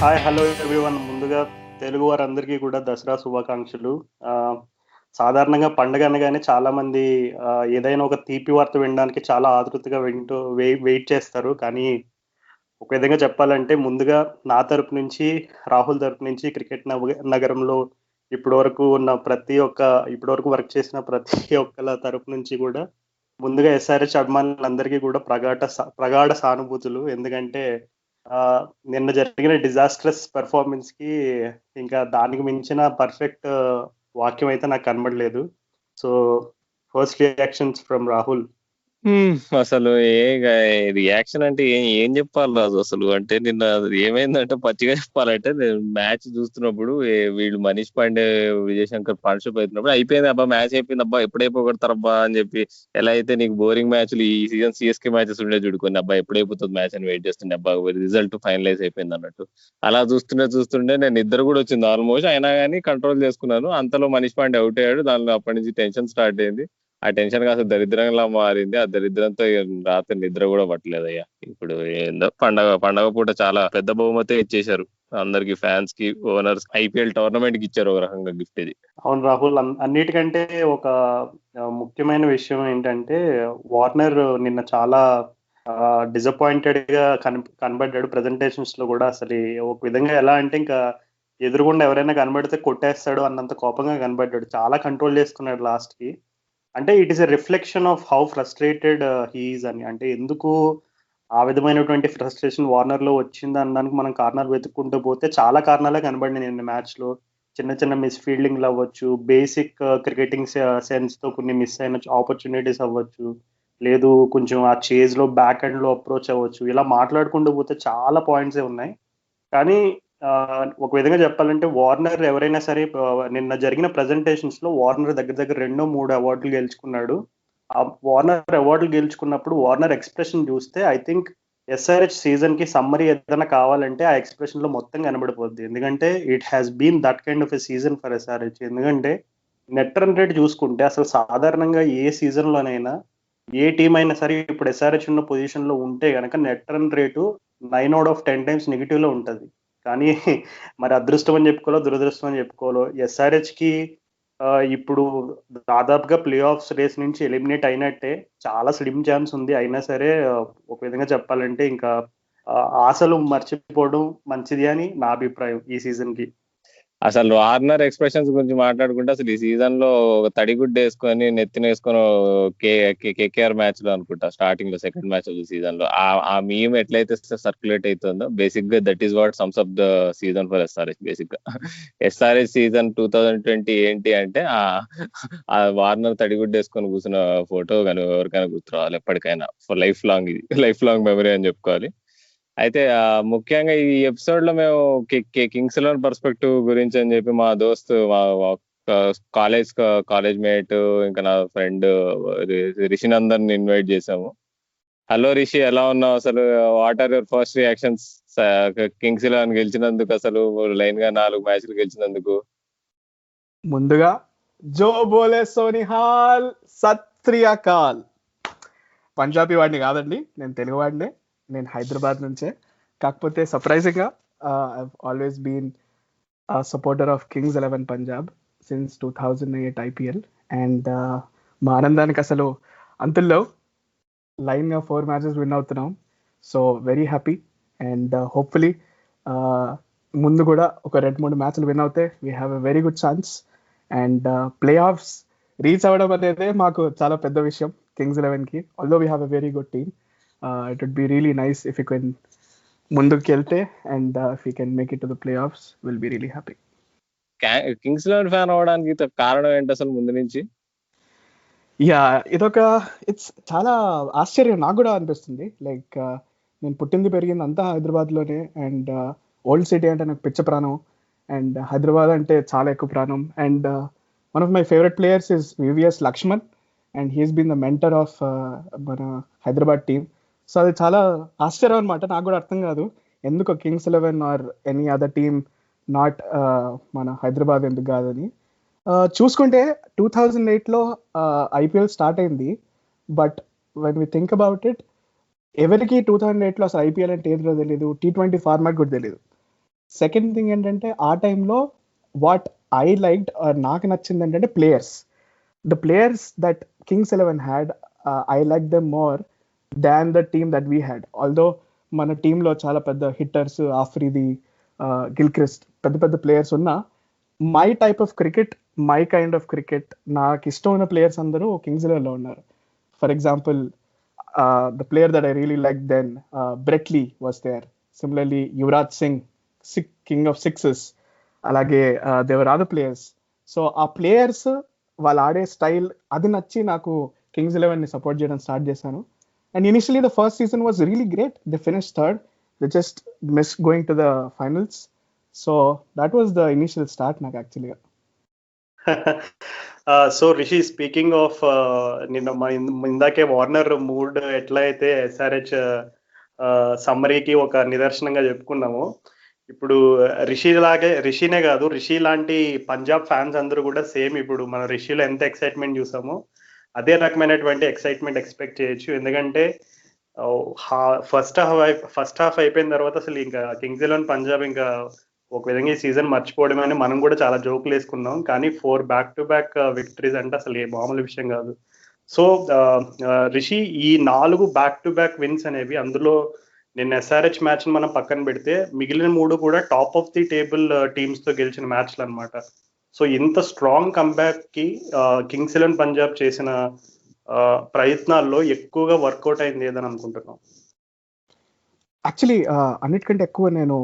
Hi hello everyone. ముందుగా తెలుగు వారందరికీ కూడా దసరా శుభాకాంక్షలు. సాధారణంగా పండగ అనగానే చాలామంది ఏదైనా ఒక తీపి వార్త వినడానికి చాలా ఆతృతగా వెయిట్ చేస్తారు. కానీ ఒక విధంగా చెప్పాలంటే ముందుగా నా తరపు నుంచి, రాహుల్ తరపు నుంచి క్రికెట్ నగరంలో ఇప్పటివరకు వర్క్ చేసిన ప్రతి ఒక్కళ్ళ తరపు నుంచి కూడా ముందుగా ఎస్ఆర్హెచ్ అభిమానులందరికీ కూడా ప్రగాఢ సానుభూతులు. ఎందుకంటే నిన్న జరిగిన డిజాస్ట్రస్ పెర్ఫార్మెన్స్‌కి ఇంకా దానికి మించిన పర్ఫెక్ట్ వాక్యం అయితే నాకు కనబడలేదు. So, first reactions from Rahul. అసలు రియాక్షన్ అంటే ఏం చెప్పాలి రాజు అసలు. అంటే నిన్న ఏమైందంటే పచ్చిగా చెప్పాలంటే నేను మ్యాచ్ చూస్తున్నప్పుడు వీళ్ళు మనీష్ పాండే, విజయ్ శంకర్ పార్ట్నర్షిప్ అవుతున్నప్పుడు అయిపోయింది అబ్బా, మ్యాచ్ అయిపోయింది అబ్బా, ఎప్పుడైపోగొడతారబ్బా అని చెప్పి, ఎలా అయితే నీకు బోరింగ్ మ్యాచ్లు ఈ సీజన్ సిఎస్కే మ్యాచెస్ ఉండే చూడుకొని అబ్బా ఎప్పుడైపోతుంది మ్యాచ్ అని వెయిట్ చేస్తుండే, అబ్బా రిజల్ట్ ఫైనలైజ్ అయిపోయింది అన్నట్టు. అలా చూస్తుండే నేను నిద్ర కూడా వచ్చింది ఆల్మోస్ట్. అయినా కానీ కంట్రోల్ చేసుకున్నాను. అంతలో మనీష్ పాండే అవుట్ అయ్యాడు. దానిలో అప్పటి నుంచి టెన్షన్ స్టార్ట్ అయింది. ఆ టెన్షన్ కాస్త దరిద్రంగా మారింది. ఆ దరిద్రంతో రాత్రి నిద్ర కూడా పట్టలేదయ్యా. ఇప్పుడు ఏందో పండగ పూట చాలా పెద్ద బహుమతి ఇచ్చేశారు అందరికి, ఫ్యాన్స్ కి, ఓనర్స్. ఐపీఎల్ టోర్నమెంట్ కి ఇచ్చారు ఒక రకంగా గిఫ్ట్ ఇది. అవును రాహుల్, అన్నిటికంటే ఒక ముఖ్యమైన విషయం ఏంటంటే వార్నర్ నిన్న చాలా డిసప్పాయింటెడ్ గా కనబడ్డాడు ప్రెజెంటేషన్స్ లో కూడా. అసలు ఒక విధంగా ఎలా అంటే ఇంకా ఎదురుగుండా ఎవరైనా కనబడితే కొట్టేస్తాడు అన్నంత కోపంగా కనబడ్డాడు. చాలా కంట్రోల్ చేసుకున్నాడు లాస్ట్ కి. అంటే it is a reflection of how frustrated he's అని. అంటే ఎందుకు ఆ విధమైనటువంటి ఫ్రస్ట్రేషన్ వార్నర్ లో వచ్చింది అనడానికి మనం కారణాలు వెతుక్కుంటూ పోతే చాలా కారణాలే కనబడినాయి నిన్న మ్యాచ్ లో. చిన్న చిన్న మిస్ ఫీల్డింగ్లు అవ్వచ్చు, బేసిక్ క్రికెటింగ్ సెన్స్ తో కొన్ని మిస్ అయిన ఆపర్చునిటీస్ అవ్వచ్చు, లేదు కొంచెం ఆ చేజ్ లో బ్యాక్ ఎండ్ లో అప్రోచ్ అవ్వచ్చు. ఇలా మాట్లాడుకుంటూ పోతే చాలా పాయింట్సే ఉన్నాయి. కానీ ఒక విధంగా చెప్పాలంటే వార్నర్ ఎవరైనా సరే నిన్న జరిగిన ప్రెజెంటేషన్స్ లో వార్నర్ దగ్గర దగ్గర 2-3 అవార్డులు గెలుచుకున్నాడు. ఆ వార్నర్ అవార్డులు గెలుచుకున్నప్పుడు వార్నర్ ఎక్స్ప్రెషన్ చూస్తే ఐ థింక్ ఎస్ఆర్హెచ్ సీజన్ కి సమ్మరీ ఏదైనా కావాలంటే ఆ ఎక్స్ప్రెషన్ లో మొత్తం కనబడిపోద్ది. ఎందుకంటే it has been that kind of a season for SRH. ఎందుకంటే నెట్ రన్ రేట్ చూసుకుంటే అసలు సాధారణంగా ఏ సీజన్ లోనైనా ఏ టీం అయినా సరే ఇప్పుడు ఎస్ఆర్హెచ్ ఉన్న పొజిషన్ లో ఉంటే గనక net run rate 9/10 times negative లో ఉంటది. కానీ మరి అదృష్టం అని చెప్పుకోవాలో, దురదృష్టం అని చెప్పుకోవాలో, ఎస్ఆర్హెచ్ కి ఇప్పుడు దాదాపుగా ప్లే ఆఫ్స్ రేస్ నుంచి ఎలిమినేట్ అయినట్టే. చాలా స్లిమ్ ఛాన్స్ ఉంది. అయినా సరే ఒక విధంగా చెప్పాలంటే ఇంకా ఆశలు మర్చిపోవడం మంచిది అని నా అభిప్రాయం ఈ సీజన్ కి. అసలు వార్నర్ ఎక్స్ప్రెషన్స్ గురించి మాట్లాడుకుంటే అసలు ఈ సీజన్ లో ఒక తడిగుడ్డ వేసుకొని నెత్తిన వేసుకొని కేకేఆర్ మ్యాచ్ లో అనుకుంటా, స్టార్టింగ్ లో second match of the season లో ఆ మీమ్ ఎట్లయితే సర్క్యులేట్ అవుతుందో, బేసిక్ గా that is what sums up the season for SRH. Basic గా ఎస్ఆర్హెచ్ సీజన్ 2020 ఏంటి అంటే ఆ వార్నర్ తడిగుడ్డ వేసుకొని కూర్చున్న ఫోటో కానీ ఎవరికైనా గుర్తురావాలి ఎప్పటికైనా. ఫర్ లైఫ్ లాంగ్, ఇది లైఫ్ లాంగ్ మెమరీ అని చెప్పుకోవాలి. అయితే ముఖ్యంగా ఈ ఎపిసోడ్ లో మేము కింగ్స్ ఎలెవన్ పర్స్పెక్టివ్ గురించి అని చెప్పి మా దోస్తు, మా కాలేజ్ మేట్, ఇంకా నా ఫ్రెండ్ రిషినందన్ ఇన్వైట్ చేసాము. హలో రిషి, ఎలా ఉన్నావు అసలు? What are your first reactions Kings Eleven గెలిచినందుకు, అసలు లైన్ గా 4 మ్యాచ్లు గెలిచినందుకు? ముందుగా జో బోలే సోనిహాల్, సత్ శ్రీ అకాల్. పంజాబీ వాడిని కాదండి, నేను తెలుగు వాడినే. నేను హైదరాబాద్ నుంచే. కాకపోతే సర్ప్రైజింగ్ గా always been supporter of Kings 11 Punjab since 2008 IPL. And మా ఆనందానికి అసలు అంతుల్లో. లైన్ గా 4 మ్యాచెస్ విన్ అవుతున్నాం. So very happy. And hopefully ముందు కూడా ఒక 2-3 మ్యాచ్లు విన్ అవుతే we have a very good chance. And playoffs reach అవ్వడం అనేది మాకు చాలా పెద్ద విషయం కింగ్స్ 11 కి. Although we have a very good team, it would be really nice if you can ముందుకు వెళ్తే. And if you can make it to the play offs will be really happy. Kings Eleven fan అవడానికి కారణం ఏంటి అసలు ముందు నుంచి? Yeah, it's చాలా ఆశ్చర్యం నాకు కూడా అనిపిస్తుంది. లైక్ నేను పుట్టింది పెరిగింది అంతా హైదరాబాద్లోనే. అండ్ ఓల్డ్ సిటీ అంటే నాకు పిచ్చ ప్రాణం. అండ్ హైదరాబాద్ అంటే చాలా ఎక్కువ ప్రాణం. And one of my favourite players is VVS Laxman. And he's been the mentor of మన హైదరాబాద్ టీమ్. సో అది చాలా ఆశ్చర్యం అనమాట. నాకు కూడా అర్థం కాదు ఎందుకు Kings 11 or any other team not మన హైదరాబాద్ ఎందుకు కాదని. చూసుకుంటే 2008లో ఐపీఎల్ స్టార్ట్ అయింది. But when we think about it, ఎవరికి 2008లో అసలు ఐపీఎల్ అంటే ఏదో తెలియదు, T20 ఫార్మాట్ కూడా తెలియదు. సెకండ్ థింగ్ ఏంటంటే ఆ టైంలో వాట్ ఐ లైక్డ్ నాకు నచ్చింది ఏంటంటే players. The players that Kings 11 had, I like them more than the team that we had. Although మన టీంలో చాలా పెద్ద హిట్టర్స్, ఆఫ్రిది, గిల్క్రిస్ట్, పెద్ద పెద్ద ప్లేయర్స్ ఉన్నా my type of cricket, my kind of cricket, నాకు ఇష్టమైన ప్లేయర్స్ అందరూ కింగ్స్ 11లో ఉన్నారు. For example, the player that I really liked then, Brett Lee was there. Similarly, Yuvraj Singh, king of sixes. అలాగే there were other players. So ఆ players వాళ్ళు ఆడే style అది నచ్చి నాకు కింగ్స్ 11ని సపోర్ట్ చేయడం స్టార్ట్ చేశాను. And initially the first season was really great. They finish third, they just miss going to the finals. So that was the initial start నాకు యాక్చువల్గా. సో రిషి, స్పీకింగ్ ఆఫ్ నిన్న ఇందాకే Warner mood ఎట్లా అయితే SRH సమ్మరీకి ఒక నిదర్శనంగా చెప్పుకున్నాము, ఇప్పుడు రిషినే కాదు, రిషి లాంటి పంజాబ్ ఫ్యాన్స్ అందరూ కూడా సేమ్ ఇప్పుడు మన రిషిలో ఎంత ఎక్సైట్మెంట్ చూసామో అదే రకమైనటువంటి ఎక్సైట్మెంట్ ఎక్స్పెక్ట్ చేయొచ్చు. ఎందుకంటే ఫస్ట్ హాఫ్ అయిపోయిన తర్వాత అసలు ఇంకా కింగ్స్ 11 పంజాబ్ ఇంకా ఒక విధంగా ఈ సీజన్ మర్చిపోవడమని మనం కూడా చాలా జోకులు వేసుకున్నాం. కానీ 4 back-to-back విక్టరీస్ అంటే అసలు ఏ మామూలు విషయం కాదు. సో రిషి, ఈ 4 back-to-back విన్స్ అనేవి, అందులో నిన్న ఎస్ఆర్హెచ్ మ్యాచ్ మనం పక్కన పెడితే మిగిలిన 3 కూడా top of the table teams తో గెలిచిన మ్యాచ్లు అనమాట. సో ఇంత స్ట్రాంగ్ కంబ్యాక్ కి కింగ్స్ 11 పంజాబ్ చేసిన ప్రయత్నాల్లో ఎక్కువగా వర్కౌట్ అయింది ఏదని అనుకుంటున్నాం. యాక్చువల్లీ అన్నిటికంటే ఎక్కువ నేను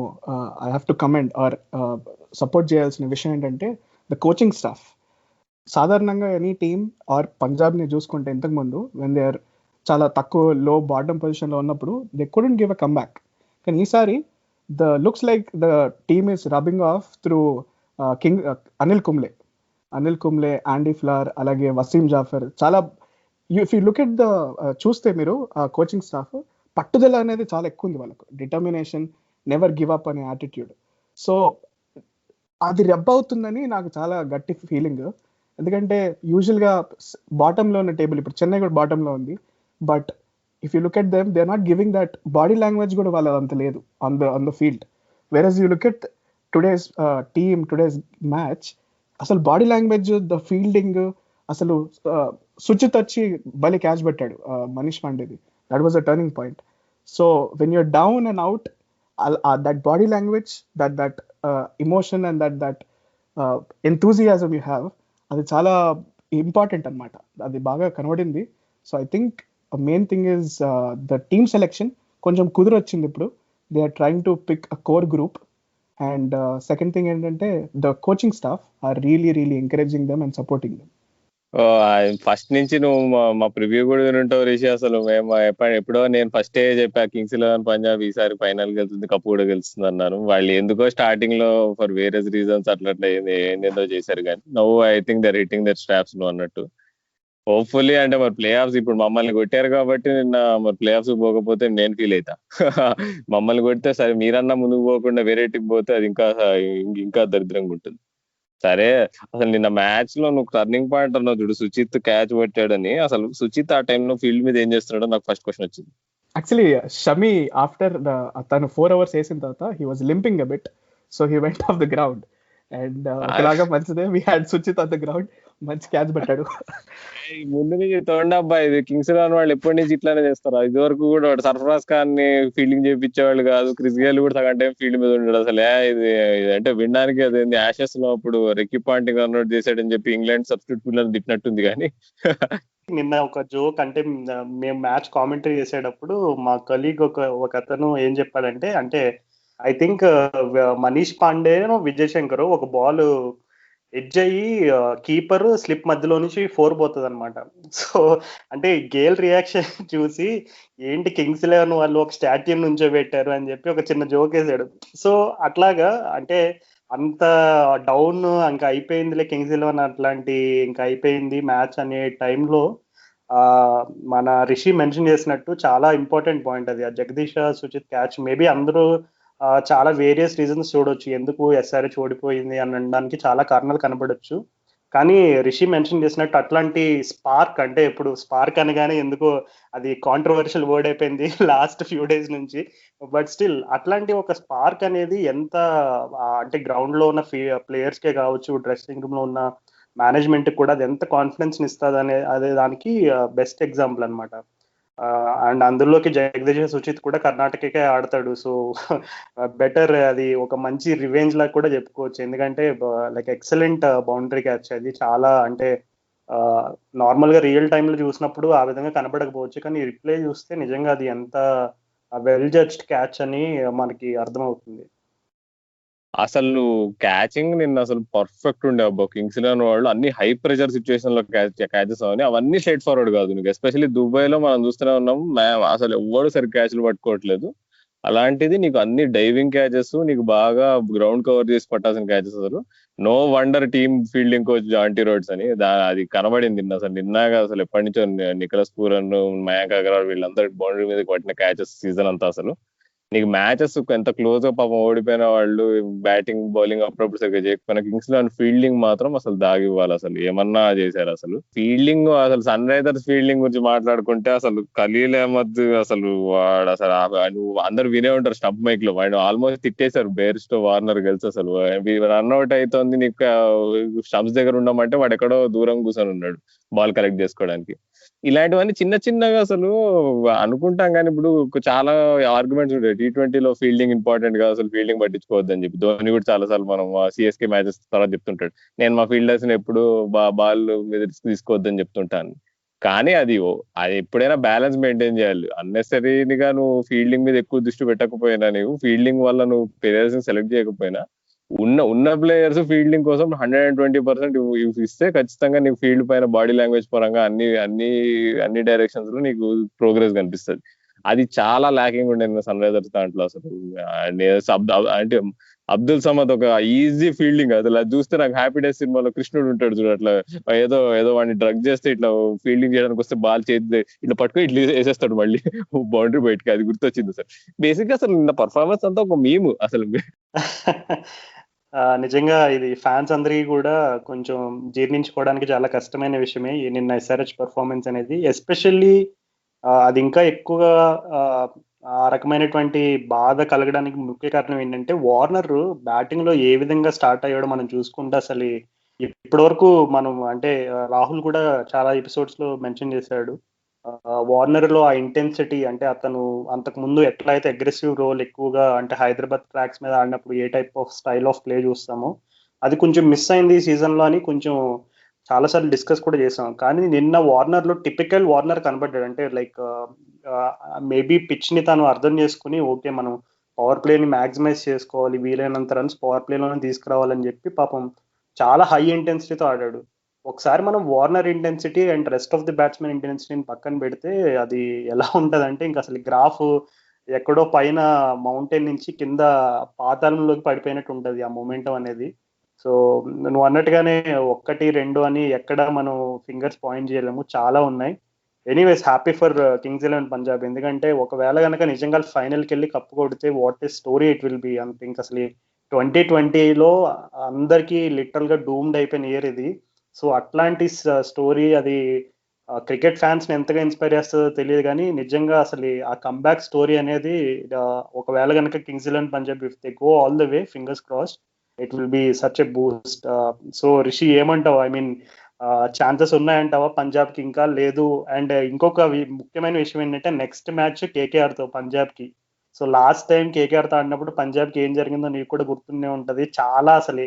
I have to comment are support చేయాల్సిన విషయం ఏంటంటే ద కోచింగ్ స్టాఫ్. సాధారణంగా ఎనీ టీమ్ ఆర్ పంజాబ్ని చూసుకుంటే ఇంతకుముందు వెన్ దే ఆర్ చాలా తక్కువ లో బాటమ్ పొజిషన్లో ఉన్నప్పుడు they couldn't give a comeback. కానీ ఈసారి the looks like the team is rubbing of through Anil Kumble, యాండీ flower, అలాగే వసీం జాఫర్. చాలా if you look at the చూస్తే మీరు కోచింగ్ స్టాఫ్ పట్టుదల అనేది చాలా ఎక్కువ ఉంది వాళ్ళకు, డిటర్మినేషన్, నెవర్ గివ్ అప్ అనే యాటిట్యూడ్. సో అది రెబ్ అవుతుందని నాకు చాలా గట్టి ఫీలింగ్. ఎందుకంటే యూజువల్గా బాటంలో ఉన్న టేబుల్, ఇప్పుడు చెన్నై కూడా బాటంలో ఉంది, but if you look at them they are not giving that body language కూడా వాళ్ళది అంత లేదు on the field. Versus you look at today's team, today's match, అసలు బాడీ లాంగ్వేజ్, ద ఫీల్డింగ్, అసలు సుచిత్ వచ్చి బలి క్యాచ్ పెట్టాడు Manish పాండేది. That was a turning point. So when you're down and out, that body language, that emotion and that enthusiasm you have, అది చాలా important అనమాట. అది బాగా కనబడింది. So I think main thing is the team selection కొంచెం కుదిరొచ్చింది ఇప్పుడు. They are trying to pick a core group. And second thing ఏంటంటే the coaching staff are really encouraging them and supporting them. First నుంచి నువ్వు మా preview కూడా వినుంటావు రిషి. అసలు మేము ఎప్పుడో నేను ఫస్ట్ చెప్పా కింగ్స్ 11 పంజాబ్ ఈసారి ఫైనల్ గెలుస్తుంది, కప్పు కూడా గెలుస్తుంది అన్నాను. వాళ్ళు ఎందుకో స్టార్టింగ్ లో ఫర్ వేరియస్ రీజన్స్ అట్లా ఏందేందో చేశారు. కానీ నవ్వు I think their hitting their straps నువ్వు అన్నట్టు. హోప్ఫుల్లీ అంటే మరి ప్లే ఆఫ్స్ ఇప్పుడు మమ్మల్ని కొట్టారు కాబట్టి నిన్న మరి ప్లే ఆఫ్స్ పోకపోతే నేను ఫీల్ అవుతా. మమ్మల్ని కొడితే సరే మీరన్నా ముందుకు పోకుండా వేరే టీం పోతే అది ఇంకా దరిద్రంగా ఉంటుంది. సరే, అసలు నిన్న మ్యాచ్ లో నువ్వు టర్నింగ్ పాయింట్ అన్నావు చూడు, సుచిత్ క్యాచ్ పెట్టాడని. అసలు సుచిత్ ఆ టైంలో ఫీల్డ్ మీద ఏం చేస్తున్నాడో నాకు ఫస్ట్ క్వశ్చన్ వచ్చింది. యాక్చువల్లీ షమి ఆఫ్టర్ తను 4 hours వేసిన తర్వాత he was limping a bit, so he went off the ground. And ఒకలాగా మంచిదే, we had Suchith on the ground, మంచి క్యాచ్ పెట్టాడు. ముందు నుంచి తోండి అబ్బాయి, ఇది కింగ్స్ 11 వాళ్ళు ఎప్పటి నుంచి ఇట్లానే చేస్తారు. ఇది వరకు కూడా సర్ఫరాజ్ ఖాన్ ని ఫీల్డింగ్ చేయించేవాళ్ళు కాదు, క్రిస్ గేల్ కూడా సగం టైం ఫీల్డ్ మీద ఉండడు. అసలు ఇది అంటే వినడానికి అదేంది యాషెస్ లో అప్పుడు రెక్కీ పాయింటింగ్ రన్అట్ చేశాడని చెప్పి ఇంగ్లాండ్ సబ్స్టిట్యూట్ పిల్లలు తిట్టినట్టుంది. కానీ నిన్న ఒక జోక్, అంటే మేము మ్యాచ్ కామెంటరీ చేసేటప్పుడు మా కలీగ్ ఒక అతను ఏం చెప్పాడంటే, అంటే ఐ థింక్ మనీష్ పాండే, విజయ్ శంకర్ ఒక బాల్ ఎడ్జ్ అయ్యి కీపర్ స్లిప్ మధ్యలో నుంచి 4 పోతుంది అనమాట. సో అంటే గేల్ రియాక్షన్ చూసి ఏంటి కింగ్స్ 11 వాళ్ళు ఒక స్టాట్యూ నుంచో పెట్టారు అని చెప్పి ఒక చిన్న జోక్ వేసాడు. సో అట్లాగా అంటే అంత డౌన్ ఇంకా అయిపోయిందిలే కింగ్స్ 11 అట్లాంటి ఇంకా అయిపోయింది మ్యాచ్ అనే టైంలో మన రిషి మెన్షన్ చేసినట్టు చాలా ఇంపార్టెంట్ పాయింట్ అది. ఆ జగదీష్ సుచిత్ క్యాచ్ మేబీ అందరూ చాలా వేరియస్ రీజన్స్ చూడొచ్చు ఎందుకు ఎస్ఆర్హెచ్ ఓడిపోయింది అని అనడానికి చాలా కారణాలు కనబడొచ్చు. కానీ రిషి మెన్షన్ చేసినట్టు అట్లాంటి స్పార్క్, అంటే ఇప్పుడు స్పార్క్ అనగానే ఎందుకో అది కాంట్రవర్షియల్ వర్డ్ అయిపోయింది లాస్ట్ ఫ్యూ డేస్ నుంచి. బట్ స్టిల్ అట్లాంటి ఒక స్పార్క్ అనేది ఎంత అంటే గ్రౌండ్ లో ఉన్న ప్లేయర్స్కే కావచ్చు, డ్రెస్సింగ్ రూమ్ లో ఉన్న మేనేజ్మెంట్ కూడా అది ఎంత కాన్ఫిడెన్స్ ఇస్తుంది అదే దానికి బెస్ట్ ఎగ్జాంపుల్ అనమాట. అండ్ అందులోకి జగదీష్ సుచిత్ కూడా కర్ణాటకకే ఆడతాడు. సో బెటర్, అది ఒక మంచి రివెంజ్ లాగా కూడా చెప్పుకోవచ్చు. ఎందుకంటే లైక్ ఎక్సలెంట్ బౌండరీ క్యాచ్ అది. చాలా అంటే నార్మల్ గా రియల్ టైమ్ లో చూసినప్పుడు ఆ విధంగా కనబడకపోవచ్చు, కానీ రిప్లే చూస్తే నిజంగా అది ఎంత వెల్ జడ్జ్డ్ క్యాచ్ అని మనకి అర్థమవుతుంది. అసలు క్యాచింగ్ నిన్న అసలు పర్ఫెక్ట్ ఉండే అబ్బా. కింగ్స్ ఎలెవన్ వాళ్ళు అన్ని హై ప్రెషర్ సిచ్యువేషన్ లో క్యాచెస్ అవని అవన్నీ స్ట్రైట్ ఫార్వర్డ్ కాదు. నీకు ఎస్పెషల్లీ దుబాయ్ లో మనం చూస్తూనే ఉన్నాం, అసలు ఎవ్వడు సరి క్యాచ్లు పట్టుకోవట్లేదు. అలాంటిది నీకు అన్ని డైవింగ్ క్యాచెస్, నీకు బాగా గ్రౌండ్ కవర్ చేసి పట్టాల్సిన క్యాచెస్. అసలు no wonder team fielding coach Jonty Rhodes అని అది కనబడింది నిన్న. అసలు నిన్నగా అసలు ఎప్పటి నుంచో నికోలస్ పూరన్, మయాంక్ అగర్వాల్ వీళ్ళందరూ బౌండరీ మీద పట్టిన క్యాచెస్ సీజన్ అంతా. అసలు నీకు మ్యాచెస్ ఎంత క్లోజ్ గా పాపం ఓడిపోయిన వాళ్ళు బ్యాటింగ్ బౌలింగ్ అప్పుడప్పుడు సరిగ్గా చేయకపోయినా కింగ్స్ ఎలెవన్ ఫీల్డింగ్ మాత్రం అసలు దాగివ్వాలి. అసలు ఏమన్నా చేశారు. అసలు ఫీల్డింగ్, అసలు సన్ రైజర్స్ ఫీల్డింగ్ గురించి మాట్లాడుకుంటే అసలు ఖలీల్ అహ్మద్ అసలు వాడు అసలు నువ్వు అందరు వినే ఉంటారు స్టంప్ మైక్ లో, వాడు ఆల్మోస్ట్ తిట్టేశారు బేర్స్టో వార్నర్ గెలిచి. అసలు రన్అట్ అవుతుంది, నీకు స్టంప్స్ దగ్గర ఉండమంటే వాడు ఎక్కడో దూరం కూర్చొని ఉన్నాడు బాల్ కలెక్ట్ చేసుకోవడానికి. ఇలాంటివన్నీ చిన్న చిన్నగా అసలు అనుకుంటాం, కానీ ఇప్పుడు చాలా ఆర్గ్యుమెంట్స్ ఉంటాయి. T20లో ఫీల్డింగ్ ఇంపార్టెంట్ కాదు, అసలు ఫీల్డింగ్ పట్టించుకోవద్దని చెప్పి ధోని కూడా చాలా సార్లు మనం సిఎస్కే మ్యాచెస్ తర్వాత చెప్తుంటాడు, నేను మా ఫీల్డర్స్ ని ఎప్పుడు బాల్ మీద రిస్క్ తీసుకోవద్దని చెప్తుంటాను. కానీ అది ఎప్పుడైనా బ్యాలెన్స్ మెయింటైన్ చేయాలి. అన్నెసరీగా నువ్వు ఫీల్డింగ్ మీద ఎక్కువ దృష్టి పెట్టకపోయినా, నువ్వు ఫీల్డింగ్ వల్ల నువ్వు ప్లేయర్స్ ని సెలెక్ట్ చేయకపోయినా, ఉన్న ప్లేయర్స్ ఫీల్డింగ్ కోసం 120% ఇస్తే ఖచ్చితంగా నీకు ఫీల్డ్ పైన బాడీ లాంగ్వేజ్ పరంగా అన్ని డైరెక్షన్స్ లో నీకు ప్రోగ్రెస్ కనిపిస్తుంది. అది చాలా ల్యాకింగ్ ఉండే సన్ రైజర్స్ దాంట్లో. అసలు అంటే అబ్దుల్ సమద్ ఒక ఈజీ ఫీల్డింగ్. అసలు అది చూస్తే నాకు హ్యాపీ డేస్ సినిమాలో కృష్ణుడు ఉంటాడు చూడు, అట్లా ఏదో వాడిని డ్రగ్ చేస్తే ఇట్లా ఫీల్డింగ్ చేయడానికి వస్తే బాల్ చేతి ఇట్లా పట్టుకొని ఇట్లా వేసేస్తాడు మళ్ళీ బౌండరీ బయటకి. అది గుర్తొచ్చింది సార్. బేసిక్ గా అసలు నిన్న పర్ఫార్మెన్స్ అంతా ఒక మీము అసలు. నిజంగా ఇది ఫ్యాన్స్ అందరికీ కూడా కొంచెం జీర్ణించుకోవడానికి చాలా కష్టమైన విషయమే నిన్న ఎస్ఆర్హెచ్ పర్ఫార్మెన్స్ అనేది. ఎస్పెషల్లీ అది ఇంకా ఎక్కువగా ఆ రకమైనటువంటి బాధ కలగడానికి ముఖ్య కారణం ఏంటంటే, వార్నర్ బ్యాటింగ్ లో ఏ విధంగా స్టార్ట్ అయ్యాడో మనం చూసుకుంటే అసలు ఇప్పటి వరకు మనం అంటే రాహుల్ కూడా చాలా ఎపిసోడ్స్ లో మెన్షన్ చేశాడు, వార్నర్ లో ఆ ఇంటెన్సిటీ, అంటే అతను అంతకు ముందు ఎట్లా అయితే అగ్రెసివ్ రోల్ ఎక్కువగా అంటే హైదరాబాద్ ట్రాక్స్ మీద ఆడినప్పుడు ఏ type of style of play చూస్తామో అది కొంచెం మిస్ అయింది ఈ సీజన్ లో అని కొంచెం చాలాసార్లు డిస్కస్ కూడా చేసాం. కానీ నిన్న వార్నర్ లో టిపికల్ వార్నర్ కనబడ్డాడు. అంటే లైక్ మేబీ పిచ్ ని తను అర్థం చేసుకుని, ఓకే మనం పవర్ ప్లేని మ్యాక్సిమైజ్ చేసుకోవాలి, వీలైనంత రన్స్ పవర్ ప్లేలోనే తీసుకురావాలని చెప్పి పాపం చాలా హై ఇంటెన్సిటీతో ఆడాడు. ఒకసారి మనం Warner intensity and rest of the batsmen ఇంటెన్సిటీని పక్కన పెడితే అది ఎలా ఉంటదంటే ఇంకా అసలు గ్రాఫ్ ఎక్కడో పైన మౌంటైన్ నుంచి కింద పాతాళంలోకి పడిపోయినట్టు ఉంటుంది ఆ మొమెంటం అనేది. సో నువ్వు అన్నట్టుగానే 1-2 అని ఎక్కడ మనం ఫింగర్స్ పాయింట్ చేయలేము, చాలా ఉన్నాయి. Anyways happy for Kings Eleven Punjab. ఎందుకంటే ఒకవేళ కనుక నిజంగా ఫైనల్కి వెళ్ళి కప్పు కొడితే what is story it will B. అంత ఇంకా అసలు 2020లో అందరికీ లిటరల్ గా డూమ్డ్ అయిపోయిన ఇయర్ ఇది. సో అట్లాంటి స్టోరీ అది క్రికెట్ ఫ్యాన్స్ ని ఎంతగా ఇన్స్పైర్ చేస్తుందో తెలియదు, కానీ నిజంగా అసలు ఆ కంబ్యాక్ స్టోరీ అనేది ఒకవేళ కనుక Kings Eleven Punjab if they go all the way, fingers crossed, it will be such a Boost. So Rishi ఏమంటావు? ఐ మీన్ ఛాన్సెస్ ఉన్నాయంటావా పంజాబ్ కి ఇంకా లేదు? అండ్ ఇంకొక ముఖ్యమైన విషయం ఏంటంటే నెక్స్ట్ మ్యాచ్ కేకేఆర్ తో పంజాబ్ కి. సో లాస్ట్ టైం కేకేఆర్ తో ఆడినప్పుడు పంజాబ్ కి ఏం జరిగిందో నీకు కూడా గుర్తుండే ఉంటది. చాలా అసలు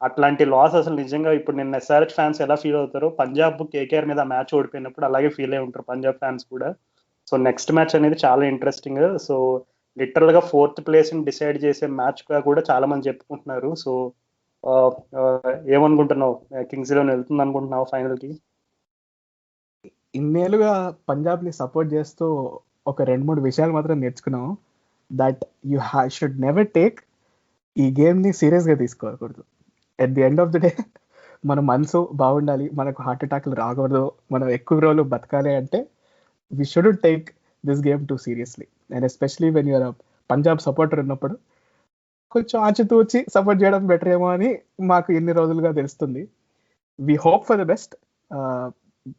అట్లాంటి లాస్ అసలు నిజంగా ఇప్పుడు నిన్న ఎస్ఆర్హెచ్ ఫ్యాన్స్ ఎలా ఫీల్ అవుతారో, పంజాబ్ కేకేఆర్ మీద మ్యాచ్ ఓడిపోయినప్పుడు అలాగే ఫీల్ అయి ఉంటారు పంజాబ్ ఫ్యాన్స్ కూడా. సో నెక్స్ట్ మ్యాచ్ అనేది చాలా ఇంట్రెస్టింగ్. సో లిటరల్ గా 4th ప్లేస్ ని డిసైడ్ చేసే మ్యాచ్ గా కూడా చాలా మంది చెప్పుకుంటున్నారు. సో ఏమనుకుంటున్నావు? కింగ్స్ ఎలెవన్ వెళ్తుంది అనుకుంటున్నావు ఫైనల్ కి? ఇన్నేళ్ళుగా పంజాబ్ ని సపోర్ట్ చేస్తూ ఒక 2-3 విషయాలు మాత్రం నేర్చుకున్నాం. That you should never take ఈ గేమ్ ని సీరియస్ గా తీసుకోకూడదు. At the end of the day మన మనసు బాగుండాలి, మనకు హార్ట్ అటాక్లు రాకూడదు, మనం ఎక్కువ రోజులు బతకాలి అంటే we should take this game too seriously. And especially when you're Punjab supporter ఉన్నప్పుడు కొంచెం ఆచితూచి సపోర్ట్ చేయడం బెటర్ ఏమో అని మాకు ఎన్ని రోజులుగా తెలుస్తుంది. We hope for the best,